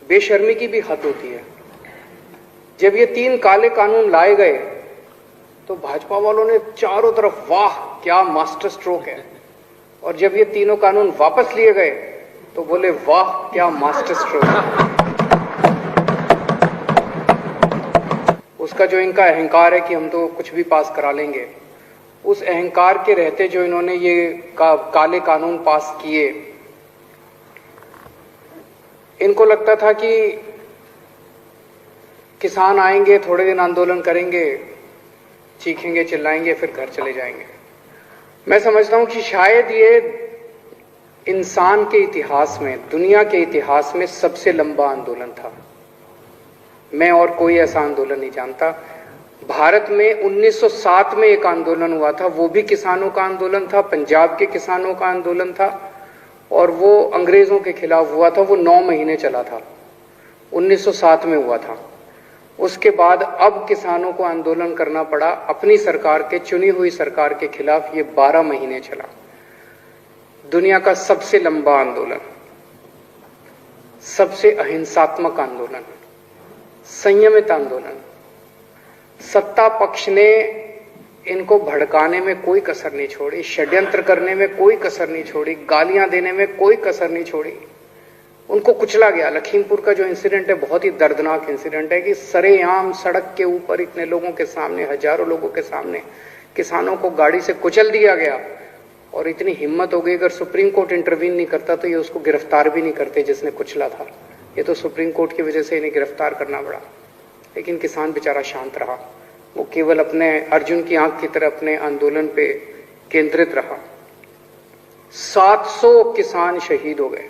बेशर्मी की भी हद होती है। जब ये 3 काले कानून लाए गए तो भाजपा वालों ने चारों तरफ वाह क्या मास्टर स्ट्रोक है, और जब ये तीनों कानून वापस लिए गए तो बोले वाह क्या मास्टर स्ट्रोक है। उसका जो इनका अहंकार है कि हम तो कुछ भी पास करा लेंगे, उस अहंकार के रहते जो इन्होंने ये काले कानून पास किए, इनको लगता था कि किसान आएंगे, थोड़े दिन आंदोलन करेंगे, चीखेंगे, चिल्लाएंगे, फिर घर चले जाएंगे। मैं समझता हूं कि शायद ये इंसान के इतिहास में, दुनिया के इतिहास में सबसे लंबा आंदोलन था। मैं और कोई ऐसा आंदोलन नहीं जानता। भारत में 1907 में एक आंदोलन हुआ था, वो भी किसानों का आंदोलन था, पंजाब के किसानों का आंदोलन था, और वो अंग्रेजों के खिलाफ हुआ था। वो 9 महीने चला था, 1907 में हुआ था। उसके बाद अब किसानों को आंदोलन करना पड़ा अपनी सरकार के, चुनी हुई सरकार के खिलाफ। ये 12 महीने चला। दुनिया का सबसे लंबा आंदोलन, सबसे अहिंसात्मक आंदोलन, संयमित आंदोलन। सत्ता पक्ष ने इनको भड़काने में कोई कसर नहीं छोड़ी, षड्यंत्र करने में कोई कसर नहीं छोड़ी, गालियां देने में कोई कसर नहीं छोड़ी। उनको कुचला गया। लखीमपुर का जो इंसिडेंट है बहुत ही दर्दनाक इंसिडेंट है कि सरेआम सड़क के ऊपर इतने लोगों के सामने, हजारों लोगों के सामने किसानों को गाड़ी से कुचल दिया गया। और इतनी हिम्मत हो गई, अगर सुप्रीम कोर्ट इंटरवीन नहीं करता तो ये उसको गिरफ्तार भी नहीं करते जिसने कुचला था। ये तो सुप्रीम कोर्ट की वजह से इन्हें गिरफ्तार करना पड़ा। लेकिन किसान बेचारा शांत रहा, वो केवल अपने अर्जुन की आंख की तरह अपने आंदोलन पे केंद्रित रहा। 700 किसान शहीद हो गए,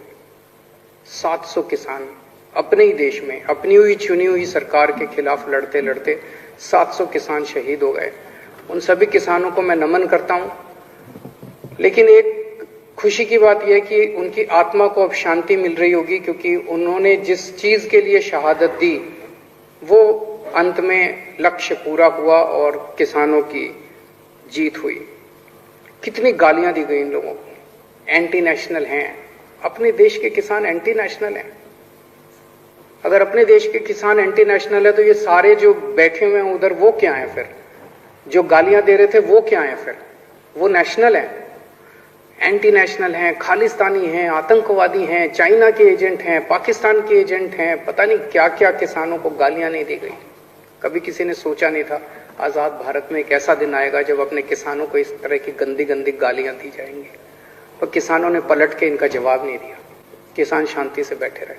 700 किसान अपने ही देश में, अपनी हुई चुनी हुई सरकार के खिलाफ लड़ते लड़ते 700 किसान शहीद हो गए। उन सभी किसानों को मैं नमन करता हूं। लेकिन एक खुशी की बात यह है कि उनकी आत्मा को अब शांति मिल रही होगी, क्योंकि उन्होंने जिस चीज के लिए शहादत दी वो अंत में लक्ष्य पूरा हुआ और किसानों की जीत हुई। कितनी गालियां दी गई इन लोगों को, एंटी नेशनल हैं। अपने देश के किसान एंटी नेशनल हैं। अगर अपने देश के किसान एंटी नेशनल है तो ये सारे जो बैठे हुए हैं उधर वो क्या है फिर? जो गालियां दे रहे थे वो क्या है फिर? वो नेशनल है? एंटी नेशनल हैं, खालिस्तानी हैं, आतंकवादी हैं, चाइना के एजेंट हैं, पाकिस्तान के एजेंट हैं। पता नहीं क्या क्या किसानों को गालियां नहीं दी गई। कभी किसी ने सोचा नहीं था आजाद भारत में एक ऐसा दिन आएगा जब अपने किसानों को इस तरह की गंदी गंदी गालियां दी जाएंगी। पर किसानों ने पलट के इनका जवाब नहीं दिया। किसान शांति से बैठे रहे।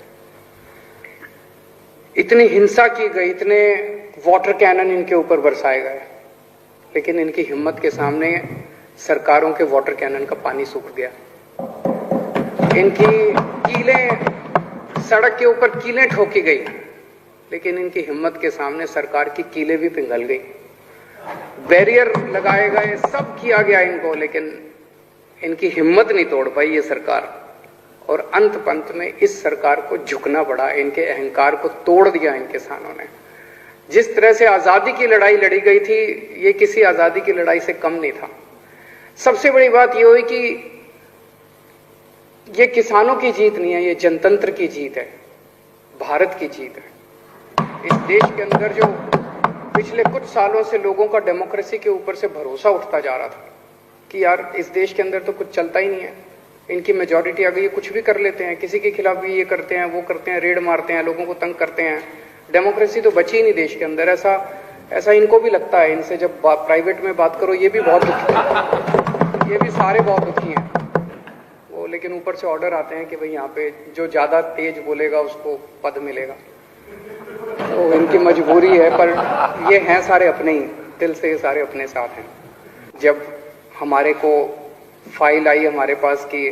इतनी हिंसा की गई, इतने वाटर कैनन इनके ऊपर बरसाए गए, लेकिन इनकी हिम्मत के सामने सरकारों के वाटर कैनन का पानी सूख गया। इनकी कीलें, सड़क के ऊपर कीलें ठोकी गई, लेकिन इनकी हिम्मत के सामने सरकार की कीलें भी पिघल गई। बैरियर लगाए गए, सब किया गया इनको, लेकिन इनकी हिम्मत नहीं तोड़ पाई ये सरकार। और अंत पंत में इस सरकार को झुकना पड़ा। इनके अहंकार को तोड़ दिया इन किसानों ने। जिस तरह से आजादी की लड़ाई लड़ी गई थी, ये किसी आजादी की लड़ाई से कम नहीं था। सबसे बड़ी बात यह हुई कि ये किसानों की जीत नहीं है, ये जनतंत्र की जीत है, भारत की जीत है। इस देश के अंदर जो पिछले कुछ सालों से लोगों का डेमोक्रेसी के ऊपर से भरोसा उठता जा रहा था कि यार इस देश के अंदर तो कुछ चलता ही नहीं है, इनकी मेजॉरिटी आ गई, ये कुछ भी कर लेते हैं, किसी के खिलाफ भी ये करते हैं, वो करते हैं, रेड मारते हैं, लोगों को तंग करते हैं, डेमोक्रेसी तो बची ही नहीं देश के अंदर। ऐसा इनको भी लगता है। इनसे जब प्राइवेट में बात करो ये भी बहुत दुखी है, ये भी सारे बहुत दुखी हैं वो। लेकिन ऊपर से ऑर्डर आते हैं कि भाई यहाँ पे जो ज्यादा तेज बोलेगा उसको पद मिलेगा, तो इनकी मजबूरी है। पर ये हैं सारे अपने ही, दिल से ये सारे अपने साथ हैं। जब हमारे को फाइल आई हमारे पास कि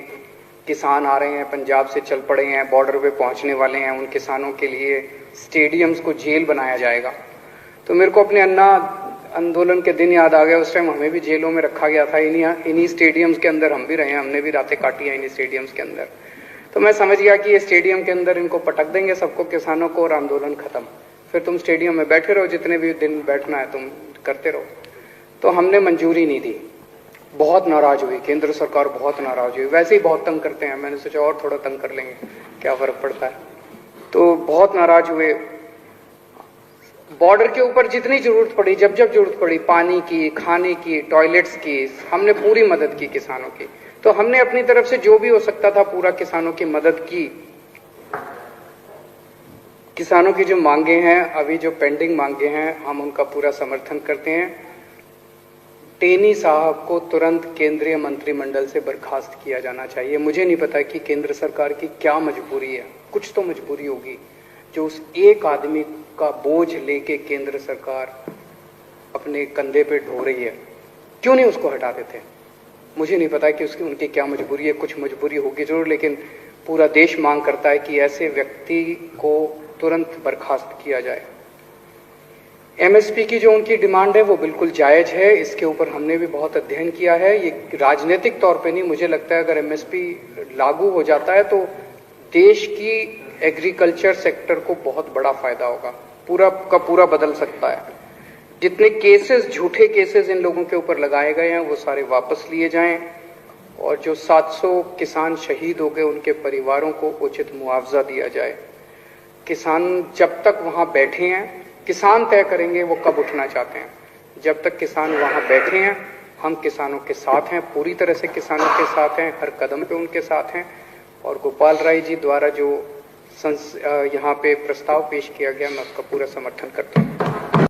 किसान आ रहे हैं, पंजाब से चल पड़े हैं, बॉर्डर पे पहुंचने वाले हैं, उन किसानों के लिए स्टेडियम्स को जेल बनाया जाएगा, तो मेरे को अपने अन्ना आंदोलन के दिन याद आ गया। उस टाइम हमें भी जेलों में रखा गया था, इन्हीं स्टेडियम्स के अंदर हम भी रहे हैं, हमने भी रातें काटी हैं इन्हीं स्टेडियम्स के अंदर। तो मैं समझ गया कि ये स्टेडियम के अंदर इनको पटक देंगे सबको, किसानों को, और आंदोलन खत्म। फिर तुम स्टेडियम में बैठे रहो, जितने भी दिन बैठना है तुम करते रहो। तो हमने मंजूरी नहीं दी। बहुत नाराज हुई केंद्र सरकार, बहुत नाराज हुई। वैसे ही बहुत तंग करते हैं, मैंने सोचा और थोड़ा तंग कर लेंगे, क्या फर्क पड़ता है। तो बहुत नाराज हुए। बॉर्डर के ऊपर जितनी जरूरत पड़ी, जब जब जरूरत पड़ी, पानी की, खाने की, टॉयलेट्स की, हमने पूरी मदद की किसानों की। तो हमने अपनी तरफ से जो भी हो सकता था पूरा किसानों की मदद की। किसानों की जो मांगे हैं, अभी जो पेंडिंग मांगे हैं, हम उनका पूरा समर्थन करते हैं। टेनी साहब को तुरंत केंद्रीय मंत्रिमंडल से बर्खास्त किया जाना चाहिए। मुझे नहीं पता कि केंद्र सरकार की क्या मजबूरी है, कुछ तो मजबूरी होगी जो उस एक आदमी का बोझ लेके केंद्र सरकार अपने कंधे पे ढो रही है। क्यों नहीं उसको हटा देते? मुझे नहीं पता कि उसकी उनकी क्या मजबूरी है, कुछ मजबूरी होगी जरूर, लेकिन पूरा देश मांग करता है कि ऐसे व्यक्ति को तुरंत बर्खास्त किया जाए। एमएसपी की जो उनकी डिमांड है वो बिल्कुल जायज है, इसके ऊपर हमने भी बहुत अध्ययन किया है। ये राजनीतिक तौर पे नहीं, मुझे लगता है अगर एमएसपी लागू हो जाता है तो देश की एग्रीकल्चर सेक्टर को बहुत बड़ा फायदा होगा, पूरा का पूरा बदल सकता है। जितने केसेस, झूठे केसेस इन लोगों के ऊपर लगाए गए हैं वो सारे वापस लिए जाएं, और जो 700 किसान शहीद हो गए उनके परिवारों को उचित मुआवजा दिया जाए। किसान जब तक वहां बैठे हैं, किसान तय करेंगे वो कब उठना चाहते हैं। जब तक किसान वहां बैठे हैं, हम किसानों के साथ हैं, पूरी तरह से किसानों के साथ हैं, हर कदम पे उनके साथ हैं। और गोपाल राय जी द्वारा जो यहाँ पे प्रस्ताव पेश किया गया, मैं उसका पूरा समर्थन करता हूँ।